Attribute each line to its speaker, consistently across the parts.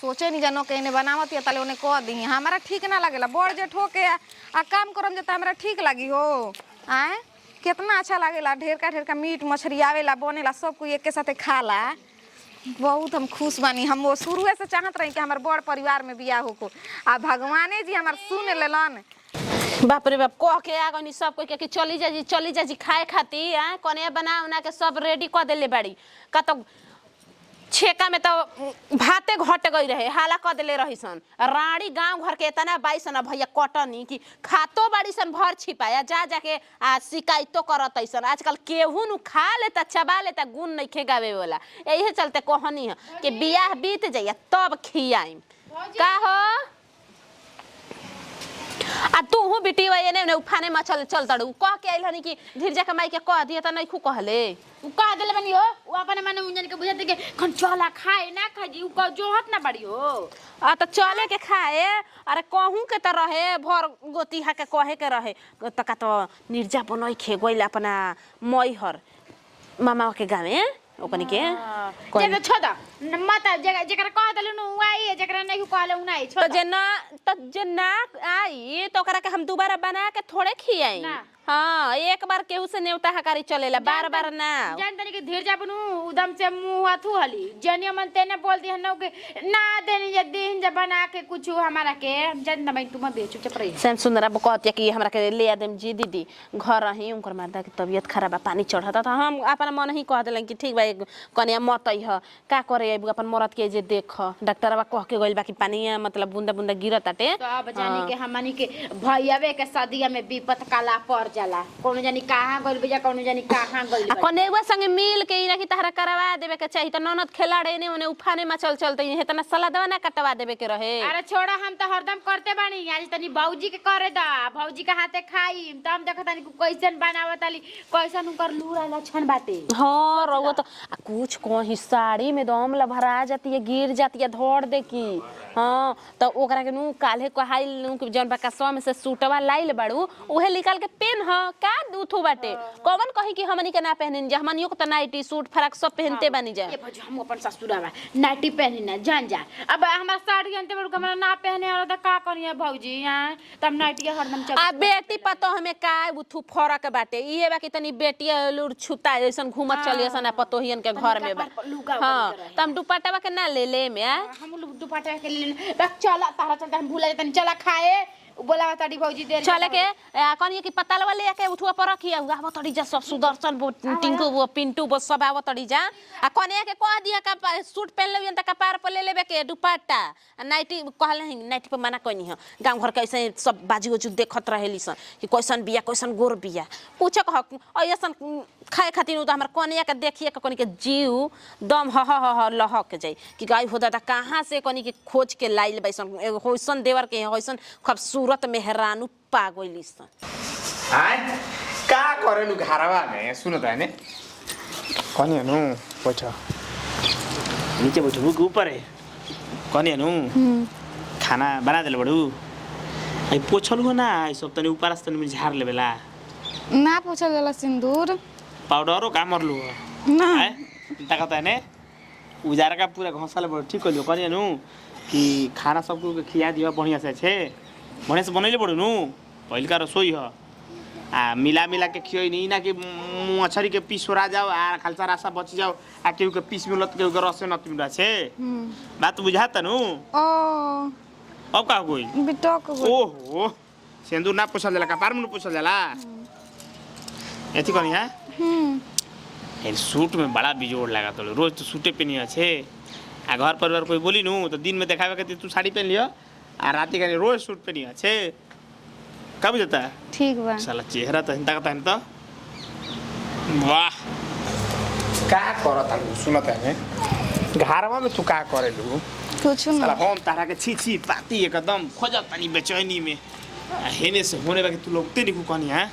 Speaker 1: सोचे नहीं जानो के इन्हें बनावत या ताले उन्हें कह दी हमारा ठीक ना लगेला बड़ जेठ हो के आ काम करम जता हमरा ठीक लगी हो आए कितना अच्छा लगेला ढेर का मीट मछली आवेला बनेला सब कोई एक के साथे खाला बहुत हम खुश बानी हम वो शुरू से चाहत रही कि हमारे बड़ परिवार में बियाह हो आ भगवाने जी हमार सुन लेलन
Speaker 2: बाप रे बाप कह के आ गनी सब कोई के चली जा जी खाए खाती आ कने बना उना के सब रेडी कर देले बाड़ी का तो छेका में तो भाते घट गई रहे हाला कर देले रही सन रानी गांव घर के इतना बाई सन भैया कटनी कि खातो बाड़ी सन भर छिपाया जा जाके शिकायतो करत ऐसन आजकल केहू नु खा लेता चबा लेता गुण नहीं खे गावे वाला यही चलते कहनी है कि बियाह बीत जाइए तब खियाई का हो आ तू हूँ बेटी वही ने उफाने में चल तड़ू कह के आइल हनी कि धीरजा के माई के कह दिए त नहीं खू कहले
Speaker 3: उ कह देले बनी हो उ अपने माने उंजन के बुझाते के खन चला खाए ना खाई उ कह जोहत ना बड़ी हो
Speaker 2: आ तो चले के खाए अरे कहूं के त रहे भर गोती हा के कहे के रहे त का तो निर्जा बनई खे गइल अपना मैहर मामा के गावे ओकनी के
Speaker 3: जे छोड़ मत जेकरा कह देले नु आई जेकरा नहीं कहले उ नहीं छोड़
Speaker 2: तो जे ना आई तो ओकरा के हम दोबारा बना के थोड़े खियाई हां एक बार केहू से नेवता हकारी चलेला बार-बार ना
Speaker 3: जान तनी के धीर जाबनु उदम से मुंह हाथू हली जनिया मन तेने बोल दी हनो के ना देनी जे दिन जे बना के कुछ हमारा के जान त भाई तुम बेचू चुप रही
Speaker 2: सेन सुंदरा कहत कि हमरा के ले देम जी दीदी घर रही उनकर मर्दा के तबीयत खराब है पानी चढ़ता त हम अपन मन ही कह देलन कि ठीक बा कन्या मत ह का करे अपन मरद के जे देख डॉक्टरवा कह के गइल बा कि पानी मतलब बूंदा बूंदा गिरत आटे
Speaker 3: तो अब जानी के हमनी के भैयावे के शादिया में विपत काला पर जाला कोनो जानी कहां गइल बिया कोनो जानी कहां गइल
Speaker 2: कनेवा संगे मिल के इना कि तहरा करवा देबे के चाहिए त ननद खिलाड़े ने ओने उफाने में चलते हेतना सलादवा ना कटवा देबे के रहे
Speaker 3: अरे छोड़ा हम तो हरदम करते बानी आज तनी बाऊजी के करे दा बाऊजी के हाथे खाई त हम देखतानी कैसन बनावताली कैसन उनकर लूड़ा लक्षण बाटे
Speaker 2: हां रउआ तो कुछ कोही साड़ी में दम ला भरा जाती है गिर जाती है धोड़ दे की हां तो ओकरा के नु काल्हे कहाइल नु कि जौन बकसवा में से सूटवा लाइल बाड़ू उहे निकाल के पेन ह का दूथू बाटे कौन कही कि हमनी के ना पहनिन जे हमनियो को त नाइटी सूट फराक सब पहनते बानी जा
Speaker 3: ये भज हम अपन ससुरावा नाइटी पहनी ना जान जा अब हमरा साड़ी अंते बड़ हमरा ना पहने और त का करिए भौजी हां तब नाइटी हरदम चल
Speaker 2: आ बेटी पतो हमें का उथू फरक बाटे इहे बा कि तनी बेटी लूर छुता ऐसन घूमत चलियसन पतोहियन के घर में बा हां तम दुपट्टा के ना ले में
Speaker 3: हम दुपट्टा के ले बस चला तारा चलते हम भूला तनी चला खाए बोला ताड़ी भौजी देर
Speaker 2: चले के कनिए कि पता लवा ले के उठवा पर रखिया आव तड़ी जा सब सुदर्शन टिंकू वो पिंटू वो सब आव तड़ी जा आ कनिए के कह दिया का सूट पहन लेबियन त कपार पर ले लेबे के दुपट्टा नाइटी कहले हैं नाइटी पे मना कोनी है गांव घर कैसे सब बाजी उजू देखत रहेली सन कि कैसन बिया कैसन गोर बिया पूछे कह ऐसन खाए खातिर त हमर कनिया के देखिए के कनी के जीव दम ह लहक जाई कि गाय हो दादा कहां से कनी के खोज के लाइल बैसन होइसन देवर के होइसन खूबसूरत मेहरानू पा गइली सन
Speaker 4: हाय का करेनु घरवा में सुन त ने कनी नु बैठो नीचे बैठो बुक ऊपर है कनी नु खाना बना देले बडू आई पोछल हो ना आई सब तनी ऊपर से तनी झाड़ लेबेला
Speaker 1: ना पूछल जाला सिंदूर
Speaker 4: पाउडरो का मरलू
Speaker 1: ना
Speaker 4: है ताकत ने उजारा का पूरा घोंसा ले ठीक कर लो कनी नु कि खाना सबको खिया दियो बढ़िया से छे बढ़िया से बनैले बडू नु पहिल का रसोई ह आ मिला के खियोई नहीं ना कि मछरी के पीस छोड़ा जाओ आ खालसा रासा बच जाओ आ केहू के पीस मिलत केहू के रस नत मिला छे बात बुझाता नु
Speaker 1: ओ
Speaker 4: अब का कोई
Speaker 1: बिटक
Speaker 4: ओहो सिंदूर ना पोछल जाला कपार में पोछल जाला एथी कनी है ए सूट में बड़ा बिजोड़ लगा तो रोज तो सूटे पहनी छे आ घर परिवार कोई बोली नु तो दिन में देखावे के तू साड़ी पहन लियो आ राती के रोज सूट पहनी छे कब जाता है
Speaker 1: ठीक बा
Speaker 4: साला चेहरा तो हिंता का तो वाह का करत है सुनत है घरवा में तू का करे लू
Speaker 1: कुछ
Speaker 4: साला
Speaker 1: ना
Speaker 4: हम तारा के छी पाती एकदम खोजत तनी बेचैनी में हेने से होने बाकी तू लोगते नहीं को कहनी है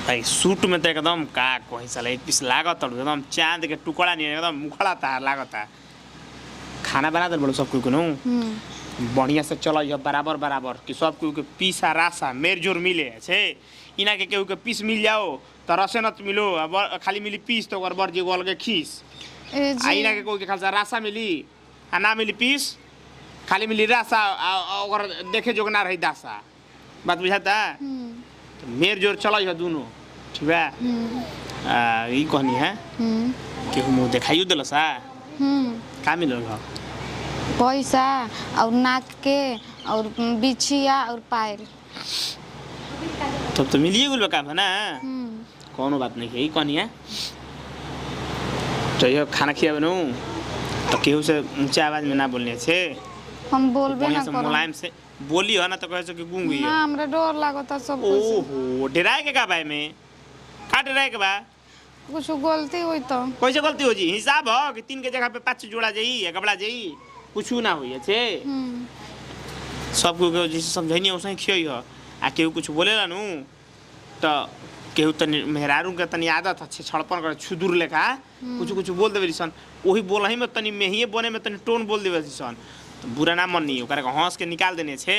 Speaker 4: भाई सूट में तो एकदम का कहीं साला एक पीस लागत एकदम चांद के टुकड़ा नहीं एकदम मुखड़ा तार लागत खाना बना दे बड़ो सब कोई को नु बढ़िया से चलो ये बराबर कि सब कोई के पीस आ रासा मेर जोर मिले छे इना के केहू के पीस मिल जाओ तो रसे नत मिलो खाली मिली पीस तो बर जी गोल के खीस आ इना के कोई के खालसा रासा मिली आ ना मिली पीस खाली मिली रासा और देखे जोग ना रही दासा बात बुझाता तो मेर जोर चला है दोनों ठीक है ई कहनी है कि मुँह दिखाइयो दिल सा का मिलल हो
Speaker 1: पैसा और नाक के और बिछिया और पायल
Speaker 4: तब तो मिलिए गुल काम है ना कोनो बात नहीं है ई कहनी है तो ये खाना खिया बनू तो केहू से ऊंचे आवाज में ना बोलने छे
Speaker 1: हम बोलबे ना
Speaker 4: बढ़िया से
Speaker 1: करो
Speaker 4: मुलायम से बोली हो ना तो कहे कि गूंग गई
Speaker 1: ना हमरा डर लागता सब कुछ
Speaker 4: ओहो डराए के का भाई में का डराए के बा
Speaker 1: कुछ गलती हुई तो
Speaker 4: कैसे गलती हो जी हिसाब हो कि 3 के जगह पे 5 जोड़ा जाई या गबड़ा जाई कुछ ना होई छे सब को जैसे समझाइनी वैसे खियोई हो आ केहू कुछ बोलेला नु तो केहू तनी मेहरारू के तनी आदत अच्छे छड़पन कर छुदुर लेखा कुछ बोल देवे सन वही बोलही में तनी मेहिए बने में तनी टोन बोल देवे सन तो बुरा ना मन नहीं ओकरा के हंस के निकाल देने छे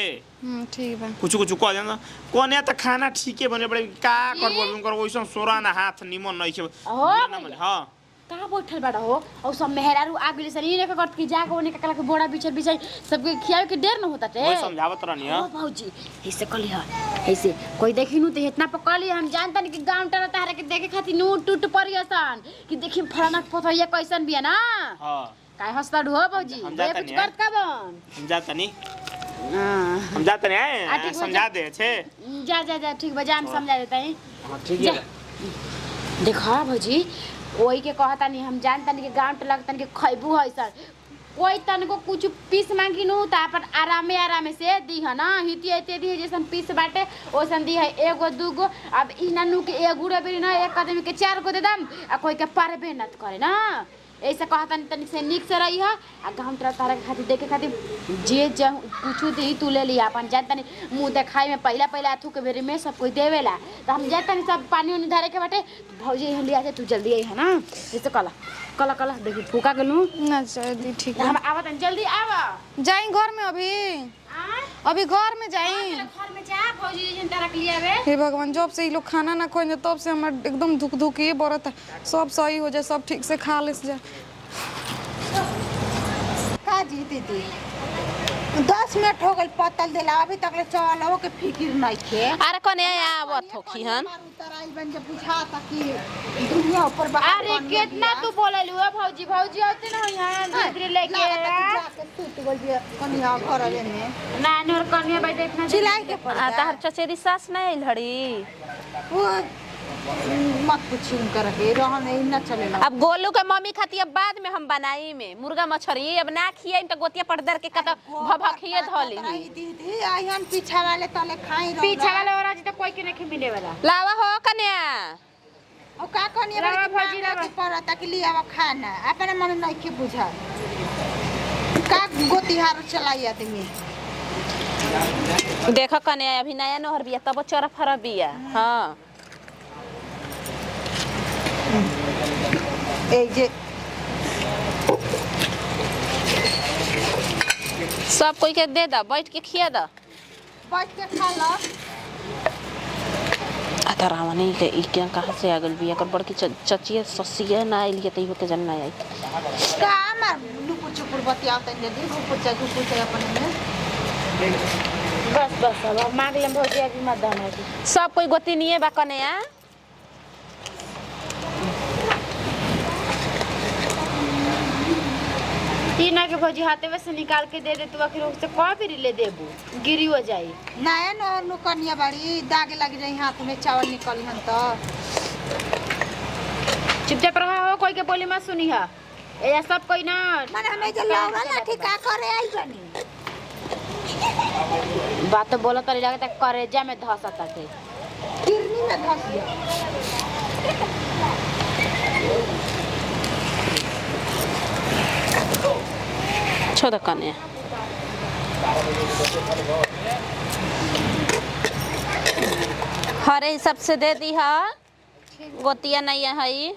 Speaker 1: ठीक बा
Speaker 4: कुछ कह देना कोने त खाना ठीके बने बड़े का करबो उनकर वैसन सोरा ना हाथ निमन नहीं छे बुरा ना मन हां
Speaker 3: कहाँ बैठल बड़ा हो और सब मेहरारू आ गेली सनी ने करत कि जाके ओने का के बोड़ा बिछल बिछाई सबके खियावे के देर न होता टे
Speaker 4: वही समझावत रहनी
Speaker 3: ओ भौजी ऐसे कली है ऐसे कोई देखी नु तो इतना पकली हम जानता नहीं कि गांव टरा तारे के देखे खाती नु टूट परियसन कि देखी फलाना पथैया कैसन बिया ना
Speaker 4: हां
Speaker 3: काय हंसता हो भौजी
Speaker 4: हम
Speaker 3: ये
Speaker 4: जाता
Speaker 3: कुछ
Speaker 4: नहीं
Speaker 3: करत का बन
Speaker 4: हम जाता नहीं
Speaker 3: हां
Speaker 4: हम जाता नहीं
Speaker 3: ठीक
Speaker 4: है
Speaker 3: बा,
Speaker 4: समझा दे छे
Speaker 3: जा ठीक बजा हम समझा देता है
Speaker 4: हां ठीक है
Speaker 3: देखा भौजी कोई के कहता नहीं हम जानता नहीं कि गांव टला तन के खैबू है सर कोई तन को कुछ पीस मांगी नु ता पर आरामे से दी है ना हिती एते दी जैसन पीस बाटे ओसन दी है एगो दूगो अब इना नु के एगो रे बेरी ना एक आदमी के 4 गो दे दम आ कोई के पारे मेहनत करे ना ऐसे कहता नहीं तनी से निक से रही है आ गांव टला तारा के खातिर देखे खातिर जे कुछ दी तू ले लिया अपन जानता नहीं मुंह देखाई में पहला अथू के बेरी में सब कोई देवेला तो हम जानता नहीं सब पानी उनी धारे के बाटे भौजी यहाँ लिया जा तू जल्दी आई है ना जैसे कला देखी फूका गेलू
Speaker 1: ना जल्दी ठीक है
Speaker 3: हम आवत हैं, जल्दी आवा
Speaker 1: जाई घर में अभी घर में जाई
Speaker 3: घर में जा भौजी जन तारा के लिए आवे
Speaker 1: हे भगवान जब से ये लोग खाना ना खोए तब से हमार एकदम धुक ये बरत है सब सही हो जाए सब ठीक से खा ले जाए
Speaker 5: का जी दीदी 10 मिनट हो गई पतल देला अभी तक ले चल हो के फिकिर नहीं थे
Speaker 2: अरे कने आवत होखी हन
Speaker 5: उतराई बन जब बुझा तक कि दुनिया ऊपर बाहर
Speaker 3: अरे कितना तू बोललू है भौजी आते ना यहाँ धीरे लेके
Speaker 5: टूट गल बिया कनिया घर में
Speaker 3: नानी और कन्या बैठे इतना
Speaker 5: चिल्लाई के पड़
Speaker 2: तार चचेरी सास नहीं आइल हड़ी
Speaker 5: वो मत पूछी उनकर के रहन नहीं ना चलेला
Speaker 2: अब गोलू के मम्मी खाती अब बाद में हम बनाई में मुर्गा मछली अब ना खिए तो गोतिया पड़ दर के कत भभखिए धली
Speaker 5: दीदी आइहन पीछा वाले तले खाई रहो
Speaker 3: पीछे वाला और आज तो कोई के नहीं मिले वाला
Speaker 2: लावा हो कन्या
Speaker 5: और का कनिया
Speaker 3: रवा
Speaker 5: बड़ी
Speaker 3: भौजी,
Speaker 5: भाजी
Speaker 3: रवा।
Speaker 5: पड़ा तक लिया वा खाना अपने मन नहीं के बुझा का गोतिहार चलाई आदमी
Speaker 2: देख कन्या अभी नया नहर बिया तब चरफ हर बिया हाँ
Speaker 5: ए जे
Speaker 2: सब कोई के दे दा बैठ के खिया दा
Speaker 5: बैठ के खा लो
Speaker 2: रावणी के ई क्या कहाँ से आ गल बिया कर बड़की चचिया ससिया ना आइल के तइयो के जन ना आई
Speaker 5: का मार लुपुर चुपुर बतियाओ तने दी गुपुर से अपन में
Speaker 3: बस अब मांग ले भौजी अभी मत दाना
Speaker 2: सब कोई गोती नहीं है बा कन्या
Speaker 3: तीना के भौजी हाथे में से निकाल के दे दे तू आखिर उससे कौन फिर ले देबू गिरी हो जाई
Speaker 5: नया नहर नु कनिया बाड़ी दाग लग जाई हाथ में चावल निकली हन तो
Speaker 3: चुपचाप रहा हो कोई के बोली मत सुनी है ये सब कोई ना
Speaker 5: माने हमें जे लौड़ा लाठी का करे आई बनी
Speaker 3: बात तो बोला तरी लगे तक करेजा में धसा ताटे
Speaker 5: किरनी में धस गया
Speaker 2: छोड़ कन्या हरे सबसे दे दी हा गोतिया नहीं है हई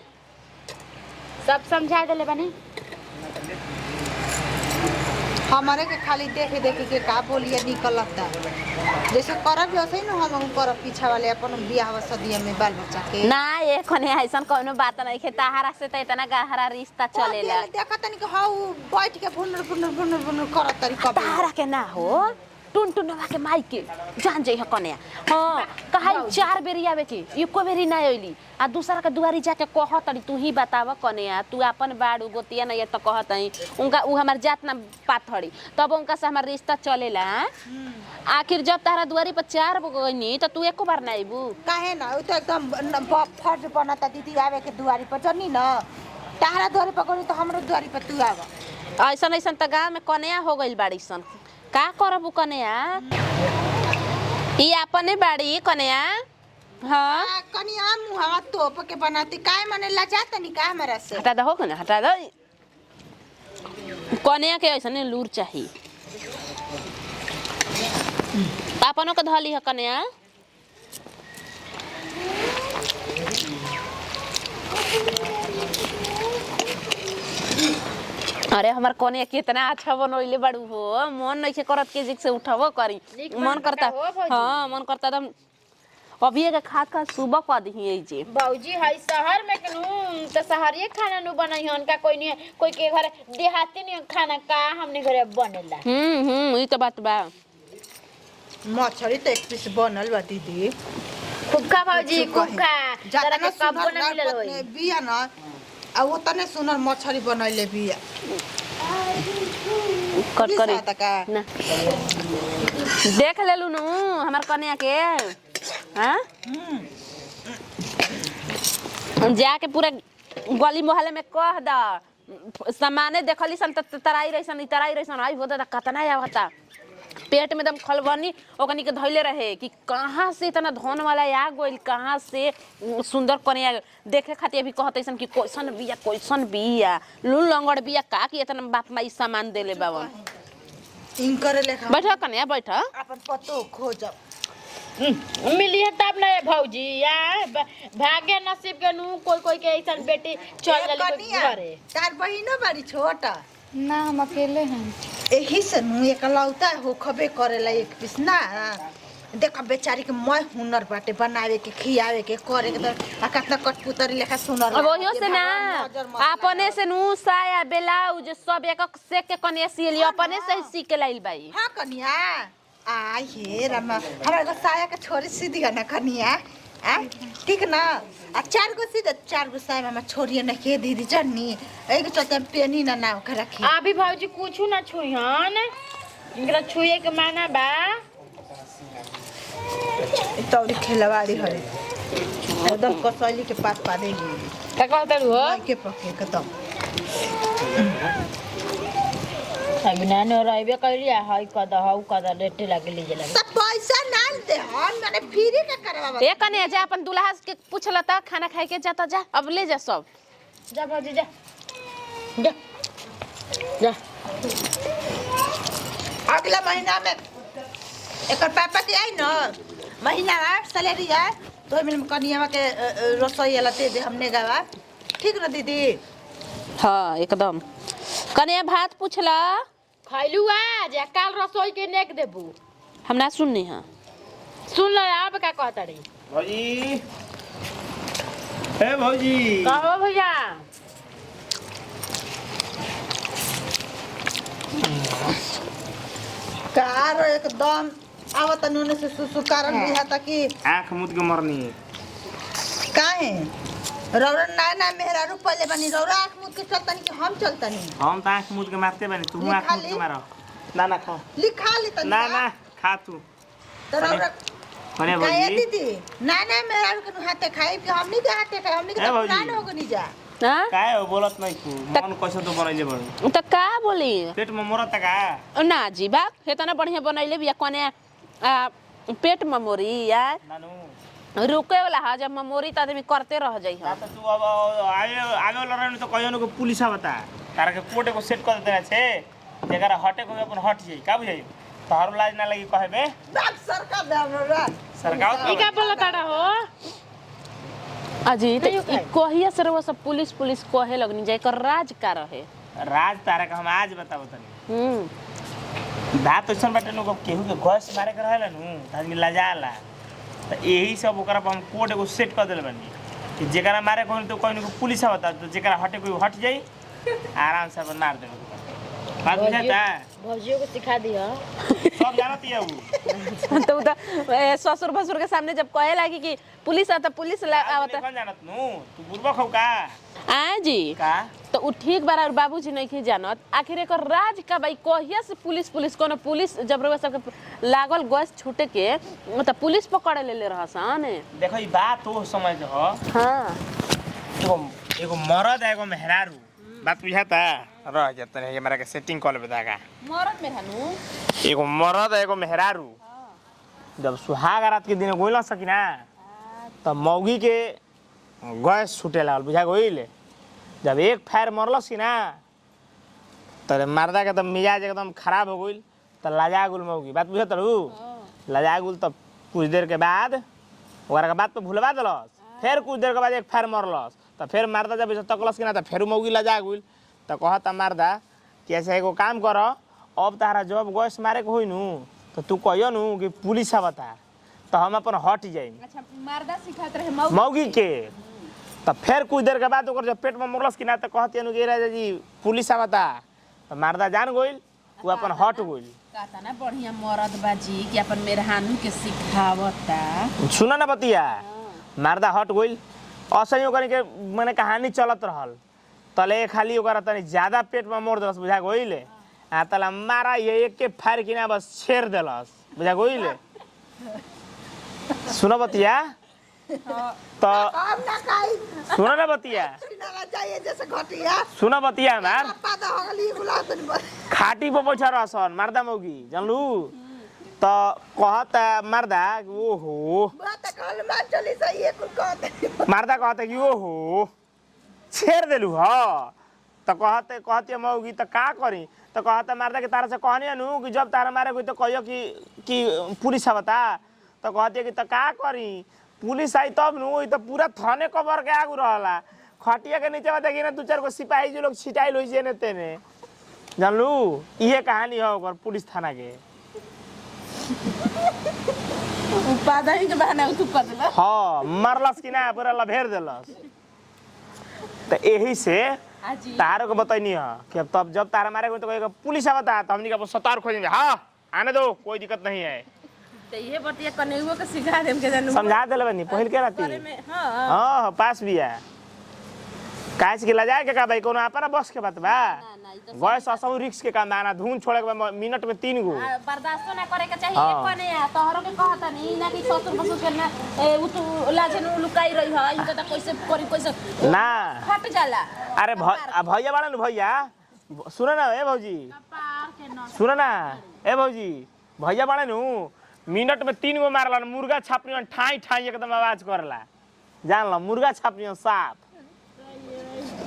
Speaker 3: सब समझा देले बने
Speaker 5: हमारे के खाली देखे देखे के का बोलिए निकलता जैसे करब वैसे ही ना हम करब पीछा वाले अपन बियाह शादी में बाल बच्चा के
Speaker 2: ना ये खने ऐसन कोनो बात नहीं है ताहरा से त इतना गहरा रिश्ता चलेला
Speaker 5: देखा तनी के हाउ बैठ के भुनर भुनर भुनर भुनर करत तरी कब
Speaker 2: ताहरा के ना हो टुन टुनवा के माई के जान जई ह कने हां कहाई 4 बेरी आवे के एको बेरी ना आइली आ दूसरा के दुआरी जाके कह तड़ी तू ही बताव कने तू अपन बाड़ू गोतिया नहीं त कहत हई उनका उ हमर जात ना पाथड़ी तब उनका से हमर रिश्ता चलेला आखिर जब तारा दुआरी पर 4 गइनी त तू एको बार ना आइबू
Speaker 5: काहे ना उ तो एकदम फर्ज बनाता दीदी आवे के दुआरी पर जनी ना तारा दुआरी पर गनी तो हमरो दुआरी पर तू आवा
Speaker 2: ऐसन ऐसन त गांव में कन्या हो गइल बाड़ी सन का करबू कन्या ई अपने बाड़ी कन्या हाँ
Speaker 5: कनिया मुहावा तोप के बनाती काय मने लजा तनी का हमरा से
Speaker 2: हटा दो कन्या हटा दो कन्या के ऐसन लूर चाहिए अपनों के धली है कन्या अरे हमार कोने कितना अच्छा बनोइले बाड़ू हो मन नहीं के करत के जिक से उठावो करी मन करता हां मन करता एकदम अभी के खाद का सुबह पा दी है जे
Speaker 3: बाबूजी है शहर में कनु त शहरिए खाना नु बनाई हन का कोई नहीं कोई के घर देहाती नहीं खाना का हमने घरे बनेला
Speaker 2: ई तो बात बा
Speaker 5: मछरी तो एक पीस बनल बा दीदी
Speaker 3: खूब खा बाबूजी खूब खा जरा के कब बना मिलल होई
Speaker 5: बिया ना आ वो तने सुनर मछरी बनैले बिया
Speaker 2: कट करे
Speaker 5: का
Speaker 2: ना देख लेलु नु हमार कन्या के हां जाके पूरा गली मोहल्ले में कह द सामाने देखली सन तराई रहिसन आई होता त कतना आवता पेट में एकदम खलबनी ओकनी के धइले रहे कि कहां से इतना धन वाला आ गइल कहां से सुंदर कन्या देखे खातिर अभी कहतैसन कि कैसन बिया लून लंगड़ बिया का कि इतना बाप माई सामान देले बाबा
Speaker 5: इनकर लेखा
Speaker 2: बैठा कन्या बैठा
Speaker 5: अपन पतो खोजब
Speaker 3: मिली है तब ना भौजी या भाग्य नसीब के नु कोई के ऐसन बेटी चल जाली घरे
Speaker 5: तार बहिनो बड़ी छोटा
Speaker 1: ना हम अकेले हैं
Speaker 5: एही से नु एकलौता हो खबे करेला एक पीस ना देखा बेचारी के मैं हुनर बाटे बनावे के खियावे के करे के आ कितना कटपुतरी लेखा सुनर
Speaker 2: अब ओहियो से ना अपने से नु साया ब्लाउज सब एक से के कन्या सिली अपने से ही सीख के लाइल बाई
Speaker 5: हां कन्या आ हे रमा हमरा के साया के छोरी सीधी है ना कन्या आ ठीक ना आ 4 गो सीधे 4 गो साया में छोरिए न के दीदी जन्नी एक चलते पेनी ना नाव के रखी
Speaker 3: अभी भौजी कुछ ना छुई हन इनकरा छुए के माना बा
Speaker 5: तौरी खेलवाड़ी है एकदम कसैली के पात पा देगी
Speaker 3: का कहत हो
Speaker 5: के पके के तो
Speaker 3: अभी ना न रहबे कइलिया हई कद रेटे लागे ले जला
Speaker 5: सब पैसा ना दे हम माने फ्री के करवा
Speaker 2: ए कन्या जा अपन दुल्हा के पूछला त खाना खाए के जाता जा अब ले जा सब
Speaker 3: जा भौजी जा जा जा
Speaker 5: अगला महीना में एकर पापा के आई न महीना में सैलरी है तो में कनिया के रसोई वाला दे दे हमने गावा ठीक न दीदी
Speaker 2: हां एकदम कन्या भात पूछला
Speaker 3: खैलू आज या काल रसोई के नेक देबू
Speaker 2: हम ना सुननी हां
Speaker 3: सुन ल अब का कहता रे
Speaker 4: भौजी हे भौजी
Speaker 3: कहो भैया
Speaker 5: कार एकदम आवत नूने से सुसुकारन बिहा तक कि
Speaker 4: आंख मुद के मरनी
Speaker 5: काहे रौरा ना मेहरारू पहले बनी रौरा आँख मुद के चलतनी कि हम चलतनी
Speaker 4: हम त आंख मुद के मारते बानी तू आंख मुद के मारो ना ना खा
Speaker 5: लिखा ली तनी
Speaker 4: ना ना खा तू
Speaker 5: तो रौरा
Speaker 4: अरे
Speaker 5: काहे
Speaker 4: भौजी
Speaker 5: दीदी ना मेहरारू के हाथे खाई कि हमनी के हाथे खाई हमनी के
Speaker 4: ए
Speaker 5: तो
Speaker 4: भौजी।
Speaker 5: प्राण हो गनी जा
Speaker 2: हां
Speaker 4: काय हो बोलत नहीं तू मन कैसे तो बनैले बड़
Speaker 2: त का बोली
Speaker 4: पेट में मरत का
Speaker 2: ना जी बाप हेतना बढ़िया बनैले बिया कन्या पेट में मोरी यार
Speaker 4: नानू
Speaker 2: रुके वाला हा जब मेमोरी त आदमी करते रह जाई
Speaker 4: ना तो तू अब आगे आगे वाला रहने तो कहियो को पुलिस बता तारा के कोर्ट को सेट कर देना छे जेकरा हटे को अपन हट जाई का बुझाई तोहर लाज ना लगी कहबे
Speaker 5: बाप सरकार दे हमरा
Speaker 4: सरकार
Speaker 3: ई का बोलताड़ा हो
Speaker 2: अजी त कहिया से वो सब पुलिस कहे लगनी जाय कर राज का रहे
Speaker 4: राज तारा का हम आज बताओ तनी बात ऐसा बाटे लोग केहू के गैस मारे के रहेला नु आदमी लजाला तो यही सब ओकरा पर हम कोड एगो सेट कर देले बानी कि जेकरा मारे कोई तो कोई पुलिस आवता तो जेकरा हटे कोई हट जाई आराम से अपन मार देबे बात बुझाता
Speaker 3: भौजियों को सिखा दिया
Speaker 4: सब जानती है वो
Speaker 2: तो ससुर भसुर के सामने जब कहे लगी कि पुलिस आता पुलिस आवता
Speaker 4: कौन जानत नु तू बुरबक हो का
Speaker 2: आ जी
Speaker 4: का
Speaker 2: तो उ ठीक बार और बाबूजी नहीं के जानत आखिर एक राज का भाई कहिया से पुलिस कोनो पुलिस जब रउआ सब के लागल गैस छूटे के मतलब पुलिस पकड़े ले रहसन
Speaker 4: देखो ई बात हो समझ हो
Speaker 2: हां
Speaker 4: एगो एगो मर्द एगो मेहरारू बात बुझाता रह जाता है हमरा के सेटिंग कर बतागा
Speaker 2: मरद में हनु
Speaker 4: एगो मर्द एगो मेहरारू जब सुहाग रात के दिन गोइला सकिना तब मौगी के गैस छूटे लागल बुझा गइल जब एक फायर मरलस कि ना तो मर्दा के तब मिजाज एकदम खराब हो गइल तो लजा गुल मौगी बात बुझत रहू लजा गुल तब कुछ देर के बाद ओकरा के बात पे भुलवा देलस फिर कुछ देर के बाद एक फायर मरलस तो फिर मर्दा जब तकलस कि ना तो फिर मौगी लजा गुल तो कहता मर्दा कि ऐसे एगो काम कर अब तारा जब गैस मारे के होई नु तो तू कहियो नु कि पुलिस आवता तो हम अपन हट जाई
Speaker 3: अच्छा मर्दा सिखात रहे
Speaker 4: मौगी के तो फिर कुछ देर के बाद ओकर जब पेट में मरलस कि ना तो कहती नु कि राजा जी पुलिस आवता तो मर्दा जान गइल वो अपन हट गइल
Speaker 3: कहता ना बढ़िया मर्द बाजी कि अपन मेहरानू के सिखावता
Speaker 4: सुना ना बतिया मर्दा हट गइल असही ओकनी के माने कहानी चलत रहल तले खाली ओकरा तनी ज्यादा पेट में मोड़ देलस बुझा गइल आ तला मारा ये एक के फायर किना बस छेड़ देलस बुझा गइल सुना बतिया तो
Speaker 5: हम ना खाई
Speaker 4: सुना ना बतिया
Speaker 5: ना जाइए जैसे घटिया
Speaker 4: सुना बतिया हमार
Speaker 5: पादा हो गली गुलाब तनी बस
Speaker 4: खाटी पे बैठा रहसन मर्दा मौगी जानलू तो कहता मर्दा ओहो
Speaker 5: बात कहल मान चली सही है कुल कहते
Speaker 4: मर्दा कहता कि ओहो छेड़ देलू ह तो कहते मौगी तो का करी तो कहता मर्दा के तारा से कहनी नु कि जब तारा मारे कोई तो कहियो कि पुलिस आवता तो कहते कि तो का करी पुलिस आई तब नु तो पूरा थाने कवर के आगू रहला खटिया के नीचे बता कि ना दो चार को सिपाही जो लोग छिटाइल होई जेने तेने जानलू इहे कहानी है ओकर पुलिस थाना के
Speaker 3: उपादा ही के बहाना तू कर देला
Speaker 4: हाँ मरलस कि ना पूरा लभेर देलस तो यही से तारो को बताइनी है कि अब तब जब तारा मारे तो कहेगा पुलिस आवता तो हमनी का सतार खोजेंगे हाँ आने दो कोई दिक्कत नहीं है
Speaker 3: तो ये बतिया कनेउओ के सिखा देम के जानू
Speaker 4: समझा देले बनी पहिल के राती
Speaker 3: हां
Speaker 4: हां पास भी है काज के लजाए के का भाई कोनो आपरा बस के बात बा गैस असौ रिक्स के काम आना धुन छोड़े के मिनट में 3 गो
Speaker 3: बर्दाश्त ना करे के चाहिए कोने आ तोहरो के कहता नहीं ना कि ससुर बसुर के ना उ तो लाजन लुकाई रही है इनका तो कैसे करी कैसे
Speaker 4: ना
Speaker 3: फट जाला
Speaker 4: अरे भैया बाड़ा न भैया सुनो ना ए भौजी सुनो ना ए भौजी भैया बाड़ा नु मिनट में 3 गो मारला मुर्गा छापनी ठाई ठाई एकदम आवाज करला जान ला मुर्गा छापनी साफ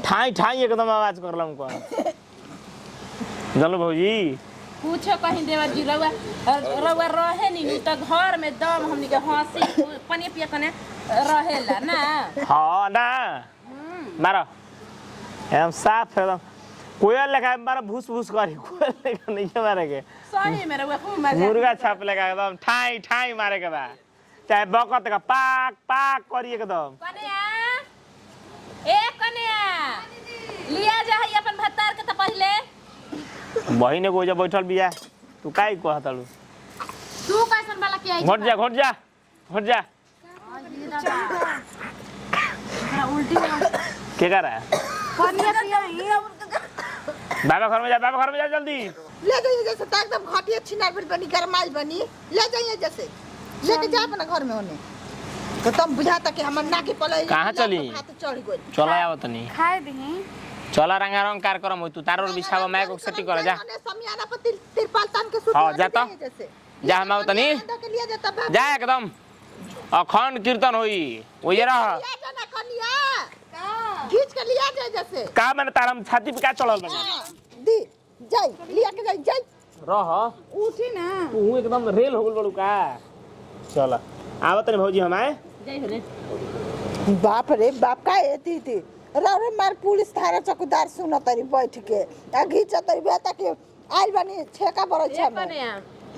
Speaker 4: ठाई ठाई एकदम आवाज करला उनको चलो भौजी
Speaker 3: पूछो कहीं देवर जी रउआ रहे नहीं तो घर में दम हमनी के हंसी पानी पिया कने रहेला ना
Speaker 4: हां ना मारो एकदम साफ एकदम कोयल लगा मारा भूस भूस करी कोयल लगा नहीं मारे के
Speaker 3: सही में रउआ खूब मजा
Speaker 4: मुर्गा छाप लगा एकदम ठाई ठाई मारे के बा चाहे बकत का पाक पाक करी एकदम
Speaker 3: कन्या ए कन्या लिया जा है अपन भत्तार के त पहले
Speaker 4: बहिने को जब बैठल बिया तू काई कहतलू
Speaker 3: तू कैसन वाला के आई
Speaker 4: घट जा
Speaker 3: उल्टी
Speaker 4: के कर रहा है
Speaker 3: कन्या पिया
Speaker 4: बाबा घर में जा जल्दी
Speaker 5: ले जाइए जैसे तो एकदम घटिया छिनार पर बनी गरमाई बनी ले जाइए जैसे लेके जा अपना घर में होने तो तुम बुझाता कि हमर नाके पले
Speaker 4: कहाँ चली?
Speaker 5: हाथ चढ़ गई
Speaker 4: चला आवत नहीं
Speaker 1: खाए दही
Speaker 4: चला रंगारंग कार करम तू तारो बिछावा मैं को सेटिंग कर जा
Speaker 5: समियाना पर तिरपाल तान के सुत
Speaker 4: हां जा तो
Speaker 5: जैसे
Speaker 4: जा हम आवत नहीं
Speaker 5: के लिए जाता
Speaker 4: जा एकदम अखंड कीर्तन होई ओये रह
Speaker 5: लिया जाना कनिया खींच के लिया जाए जैसे
Speaker 4: का मैंने तारम छाती पे का चढ़ल बनी
Speaker 5: दी जाई लिया के जाई
Speaker 4: रह
Speaker 5: उठी ना
Speaker 4: तू एकदम रेल हो गल बड़ू का चल आवत नहीं भौजी हम आए
Speaker 3: जय हो रे
Speaker 5: बाप रे बाप का एती थी रे मार पुलिस थाना चौकीदार सुन तरी बैठ के आ घीच तरी बेटा के आइल बानी छेका बरछा में
Speaker 2: कने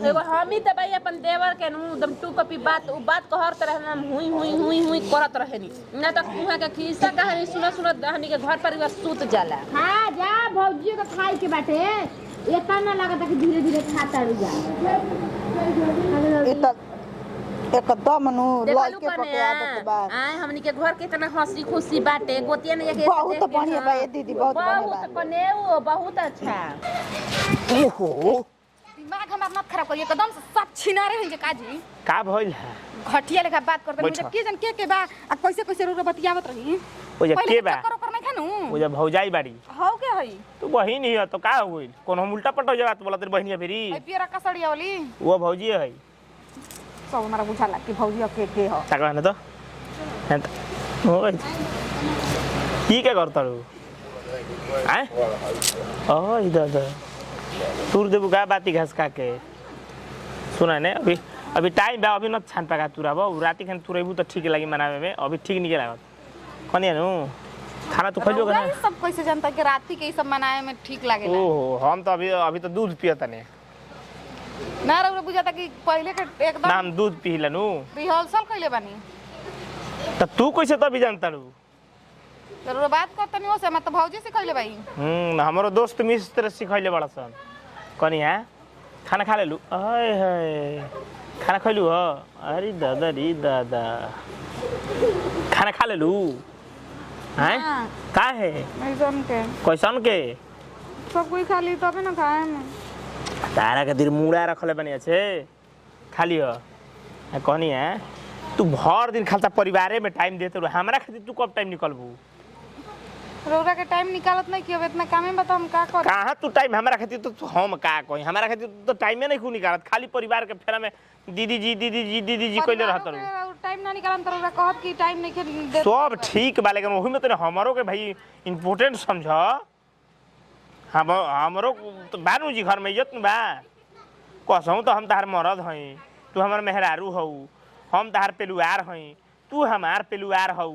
Speaker 2: एगो हम ही दबाई अपन देवर के नु एकदम टू कॉपी बात उ बात कहर तरह हम हुई हुई हुई हुई करत रहेनी ना तक उहा के खिस्सा कहानी सुना सुना दहनी के घर परिवार सूत जाला।
Speaker 3: हाँ जा भौजी के खाई के बाटे एता ना लगता कि धीरे धीरे खाता रह जा
Speaker 5: ए त एकदम नु लाल
Speaker 2: देखलू
Speaker 5: के
Speaker 2: कने
Speaker 5: पके आदत बा
Speaker 2: आए हमनी के घर कितना हंसी खुशी बाटे गोतिया ने के
Speaker 5: बहुत बढ़िया बा ये दीदी बहुत बढ़िया बा
Speaker 2: बहुत कने वो बहुत अच्छा।
Speaker 4: ओहो
Speaker 1: दिमाग हमार मत खराब करिए एकदम से सब छिना रहे हैं जे काजी
Speaker 4: का भइल है
Speaker 1: घटिया लेखा बात करते मुझे
Speaker 4: बैठो।
Speaker 1: के जन के बा आ कैसे कैसे रो बतियावत रही
Speaker 4: ओ जे के बा
Speaker 1: चक्कर ओकर नहीं खानू
Speaker 4: ओ जे भौजाई बाड़ी
Speaker 1: हो के हई
Speaker 4: तू बहिन ही है तो का हो गइल कोनो हम उल्टा पलटा जगह बोला तेरी बहिनिया फेरी
Speaker 1: ए पियरा कसड़िया वाली
Speaker 4: वो भौजी है
Speaker 1: सब हमारा बुझाला कि भौजी के हो
Speaker 4: ता कहने तो हैं तो ओ की के करता रू हैं ओ इधर तूर देबू का बाती घास का के सुना ने अभी अभी टाइम बा अभी न छान पाका तुराबो राती खान तुरेबू तो ठीक लगी मनावे में अभी ठीक नहीं लागत कनिया नु खाना तो खइलो ना
Speaker 1: सब कैसे जानता कि राती के ई सब मनाए में ठीक लागेला
Speaker 4: ओहो हम तो अभी तो दूध पियत ने
Speaker 1: ना रे बुझाता कि पहले के एकदम
Speaker 4: नाम दूध पीला नु
Speaker 1: रिहर्सल कइले बानी
Speaker 4: त तू कैसे तो भी जानता रू
Speaker 1: जरूर बात करता नहीं हो से मैं तो भौजी से कइले भाई
Speaker 4: हमरो दोस्त मिस्त्र सिखैले बड़ा सन कनिया खाना खा लेलू आय हाय खाना खइलू हो अरे दादा रे दादा खाना खा लेलू हैं
Speaker 1: हाँ।
Speaker 4: का है
Speaker 1: ऐसन के
Speaker 4: कैसन के
Speaker 1: सब कोई खा ली तबे ना खाए में
Speaker 4: तारा के दिल मुड़ा रखले बनी अच्छे खाली हो कनिया तू भर दिन खालता परिवारे में टाइम देते रहो हमरा खातिर तू कब टाइम निकलबू
Speaker 1: रौरा के टाइम निकालत नहीं कियो इतना काम में बता हम का कर
Speaker 4: कहाँ तू टाइम हमारा खातिर तो हम का कही हमारा खातिर तो टाइमे नहीं खूब निकालत खाली परिवार के फेरा में दीदी जी कहले रहत रहो
Speaker 1: टाइम ना निकालन त रौरा कहत कि टाइम नहीं दे
Speaker 4: सब ठीक बा लेकिन ओही में तो हमरो के भाई इम्पोर्टेंट समझ हमरो तो बानू जी घर में इज्जत न बा कसहूँ तो हम तहार मरद हई तू हमार मेहरारू हऊ हम तहार पेलुआर हई तू हमार पेलुआर हऊ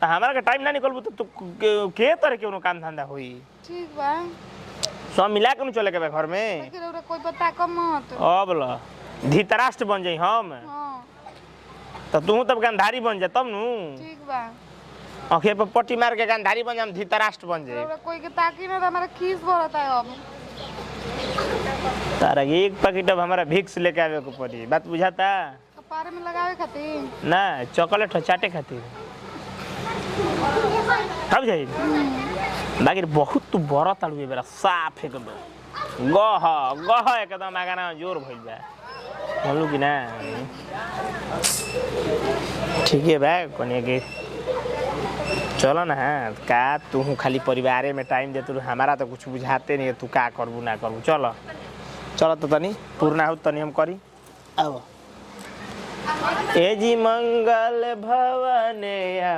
Speaker 4: तो हमारा के टाइम ना निकलबू तो तू के तरह के काम धंधा होई
Speaker 1: ठीक बा
Speaker 4: सब मिला के न चले के बा घर में
Speaker 1: लेकिन रौरा कोई बता कम मत
Speaker 4: अब ल धृतराष्ट्र बन जाई हम
Speaker 1: हां
Speaker 4: तो तू तब गंधारी बन जा तब नु
Speaker 1: ठीक बा
Speaker 4: आंखें पर पट्टी मार के गंधारी बन जा हम धृतराष्ट्र बन जाए
Speaker 1: रौरा कोई के ताकी ना त हमारा खीस भरत है अब
Speaker 4: तारा एक पैकेट अब हमारा भिक्स लेके आवे को पड़ी बात बुझाता
Speaker 1: कपारे में लगावे खातिर
Speaker 4: ना चॉकलेट हो चाटे खातिर अब जाई बाकी बहुत तू बड़ा तालू बेरा साफ एकदम गह एकदम आगाना जोर भइल बा बोलू कि ना ठीक है बा कोने के चलो ना का तू खाली परिवारे में टाइम दे तू हमारा तो कुछ बुझाते नहीं तू का करबू ना करबू चलो चलो तो तनी पूर्ण हो तनी हम करी अब ए जी मंगल भवन या